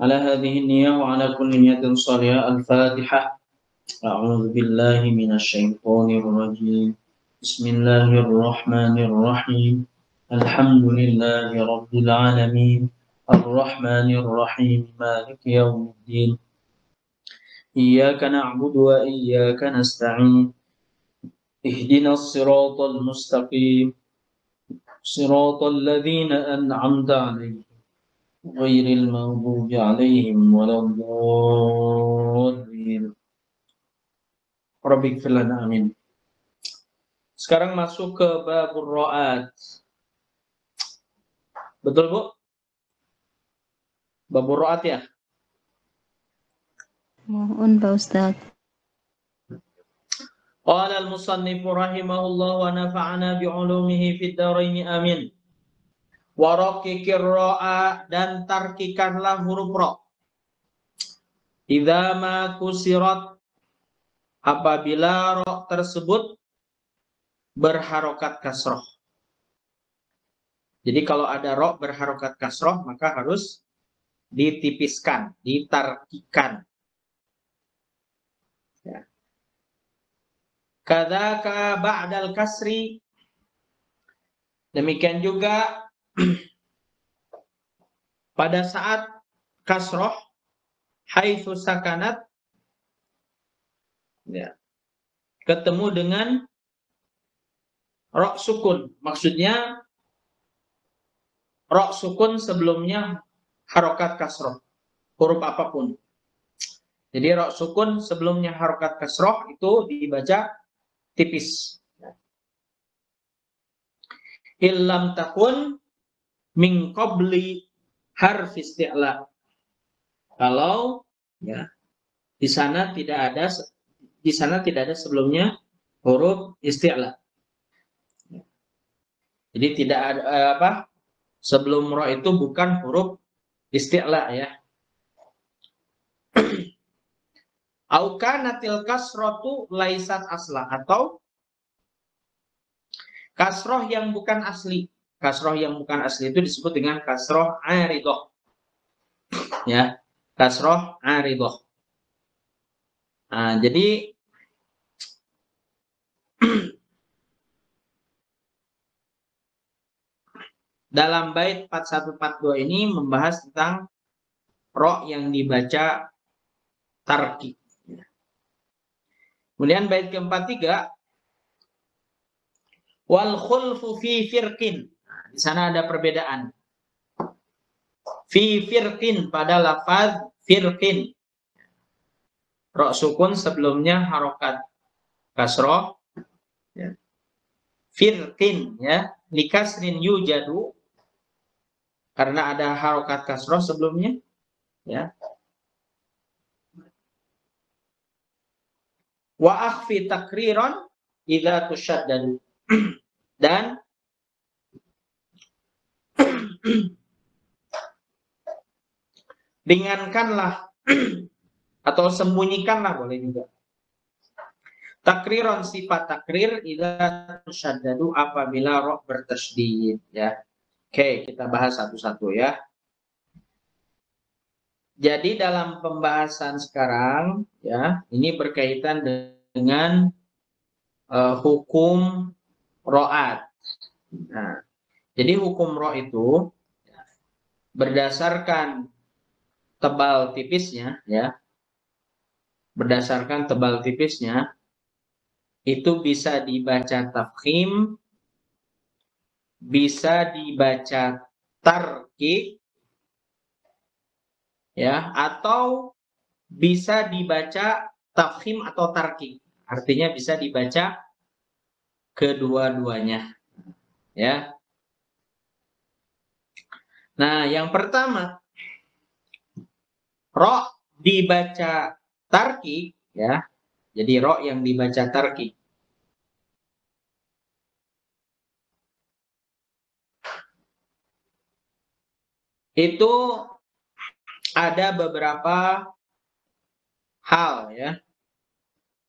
على هذه النية وعلى كل نية صالحة. الفاتحة. أعوذ بالله من الشيطان الرجيم. بسم الله الرحمن الرحيم. الحمد لله رب العالمين الرحمن الرحيم مالك يوم الدين. إياك نعبد وإياك نستعين. اهدنا الصراط المستقيم صراط الذين أنعمت عليهم غير المغضوب عليهم ولا الضالين. Rabbi ighfir lana, amin. Sekarang masuk ke babur ro'at. Betul, Bu? Babur ro'at ya? Mohon Pak Ustaz. Qala al-musannif rahimahullah wa nafa'ana bi'ulumihi fid dharain, amin. Wa raqiqir ro'a, dan tarkikanlah huruf ro. Idza ma kusirat, apabila ro tersebut berharokat kasroh. Jadi kalau ada ro berharokat kasroh maka harus ditipiskan, ditarkikan. Ya. Kadzaka ba'dal kasri, demikian juga pada saat kasroh, haitsu sakanat, ya, ketemu dengan ro sukun. Maksudnya ro sukun sebelumnya harokat kasroh, huruf apapun. Jadi ro sukun sebelumnya harokat kasroh itu dibaca tipis. Illam takun min qabli harf isti'la. Kalau ya di sana tidak ada sebelumnya huruf isti'la. Jadi tidak ada sebelum ro itu bukan huruf isti'la ya. Au kanatil kasratu laisat asla, atau kasroh yang bukan asli. Kasroh yang bukan asli itu disebut dengan kasroh aridoh. Ya, kasroh aridoh. Nah, jadi dalam bait 4142 ini membahas tentang ro yang dibaca tarki. Kemudian bait ke-43, wal khulfu fi firqin. Nah, di sana ada perbedaan. Fi firqin, pada lafaz firqin. Ro sukun sebelumnya harokat kasroh. Ya. Firqin, ya, likasrin yujadu, karena ada harokat kasroh sebelumnya, ya. Wa akhfi takriron idza tushaddadu, dan ringankanlah atau sembunyikanlah, boleh juga. Takriron, sifat takrir, idza tushaddadu, apabila ro bertasydid, ya. Oke, kita bahas satu-satu ya. Jadi dalam pembahasan sekarang ya, ini berkaitan dengan hukum ro'at. Nah, jadi hukum ro itu berdasarkan tebal tipisnya ya. Berdasarkan tebal tipisnya itu bisa dibaca tafkhim, bisa dibaca tarkik, ya, atau bisa dibaca tafkhim atau tarkik. Artinya bisa dibaca kedua-duanya, ya. Nah, yang pertama, ro dibaca tarkik, ya. Jadi ro yang dibaca tarkik itu ada beberapa hal, ya.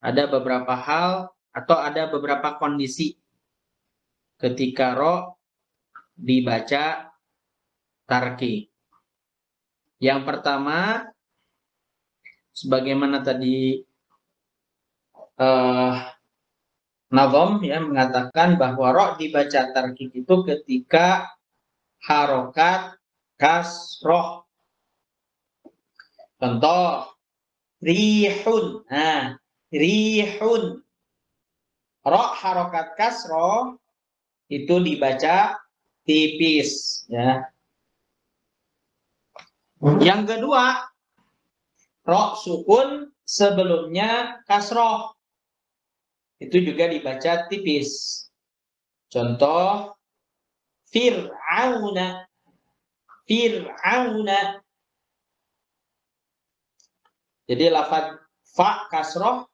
Ada beberapa hal atau ada beberapa kondisi ketika ro dibaca tarki. Yang pertama, sebagaimana tadi Nazom ya mengatakan bahwa ro dibaca tarkik itu ketika harokat kasroh. Contoh rihun. Nah, rihun. Ro harokat kasroh itu dibaca tipis ya. Yang kedua, ro sukun sebelumnya kasroh itu juga dibaca tipis. Contoh Fir'auna. Fir'auna. Jadi lafaz fa kasroh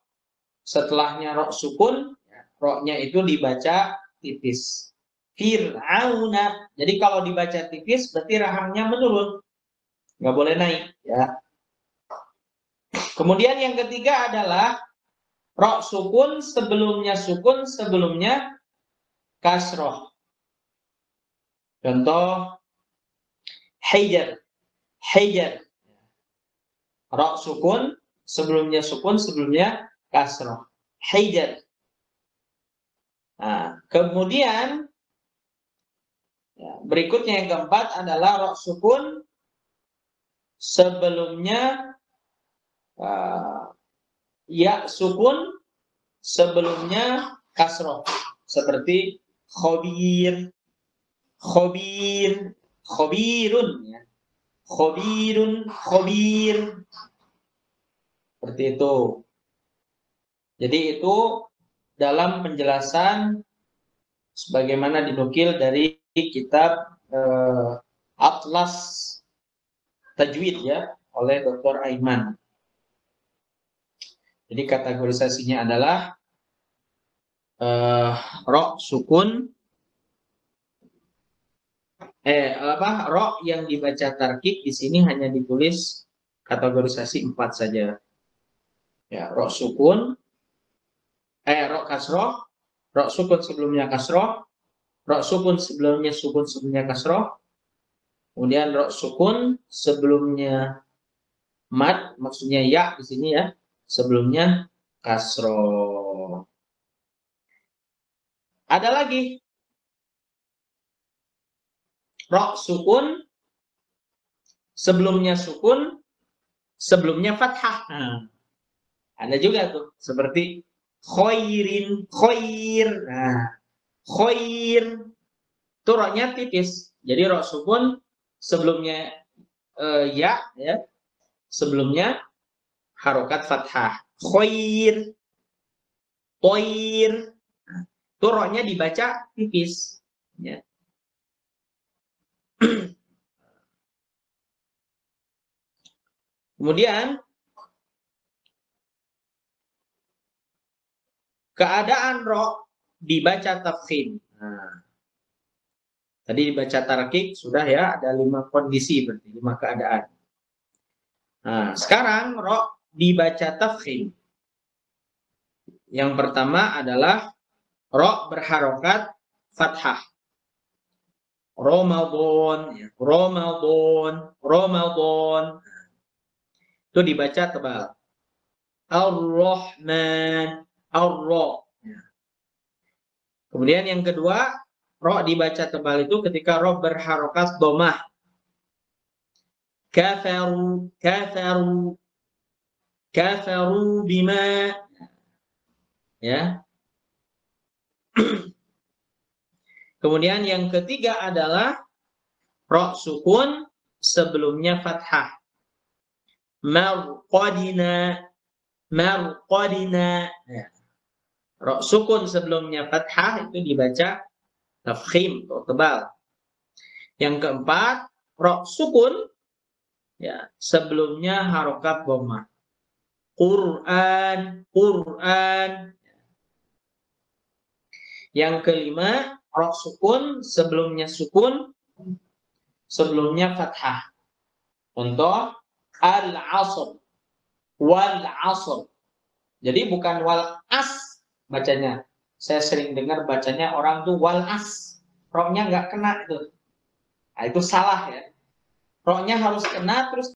setelahnya ro sukun, ro-nya itu dibaca tipis. Fir'auna. Jadi kalau dibaca tipis berarti rahangnya menurun. Nggak boleh naik ya. Kemudian yang ketiga adalah ro sukun sebelumnya kasroh. Contoh hajar. Hajar. Ro sukun sebelumnya kasroh. Hajar. Nah, kemudian ya, berikutnya yang keempat adalah ro sukun sebelumnya ya sukun sebelumnya kasroh. Seperti khobir, khobir, khobirun ya. Khobirun, khobir. Seperti itu. Jadi itu dalam penjelasan sebagaimana dinukil dari kitab Atlas Tajwid ya oleh Dr. Aiman. Jadi kategorisasinya adalah ro sukun ro yang dibaca tarkik di sini hanya ditulis kategorisasi 4 saja. Ya, ro sukun ro kasroh, ro sukun sebelumnya kasroh, ro sukun sebelumnya kasroh, kemudian ro sukun sebelumnya mat, maksudnya ya di sini ya, sebelumnya kasroh. Ada lagi ro sukun sebelumnya fathah. Nah, ada juga tuh seperti khairin, khair. Nah, khair itu ro-nya tipis. Jadi ro sukun sebelumnya ya, sebelumnya harokat fathah. Khair, toir, itu ro-nya dibaca tipis. Ya. Kemudian keadaan ro dibaca tafkhim. Nah, tadi dibaca tarkik sudah ya, ada 5 kondisi berarti 5 keadaan. Nah, sekarang ro dibaca tafkhim. Yang pertama adalah ro berharokat fathah. Ramadan, ya. Ramadan. Itu dibaca tebal. Ar-Rahman, Ar-Ra. Ya. Kemudian yang kedua, ro dibaca tebal itu ketika ro berharokat domah. Kafaru, kafaru, kafaru bima. Ya. Kemudian yang ketiga adalah ro sukun sebelumnya fathah. Marqadina, marqadina. Ya. Ro sukun sebelumnya fathah itu dibaca tafkhim atau tebal. Yang keempat, ro sukun ya sebelumnya harokat dhammah. Quran, Quran. Yang kelima, ro sukun sebelumnya fathah. Contoh al-'asr, wal-'asr. Jadi bukan wal-as bacanya. Saya sering dengar bacanya orang tuh wal-as. Ro-nya nggak kena itu. Nah, itu salah ya. Ro-nya harus kena terus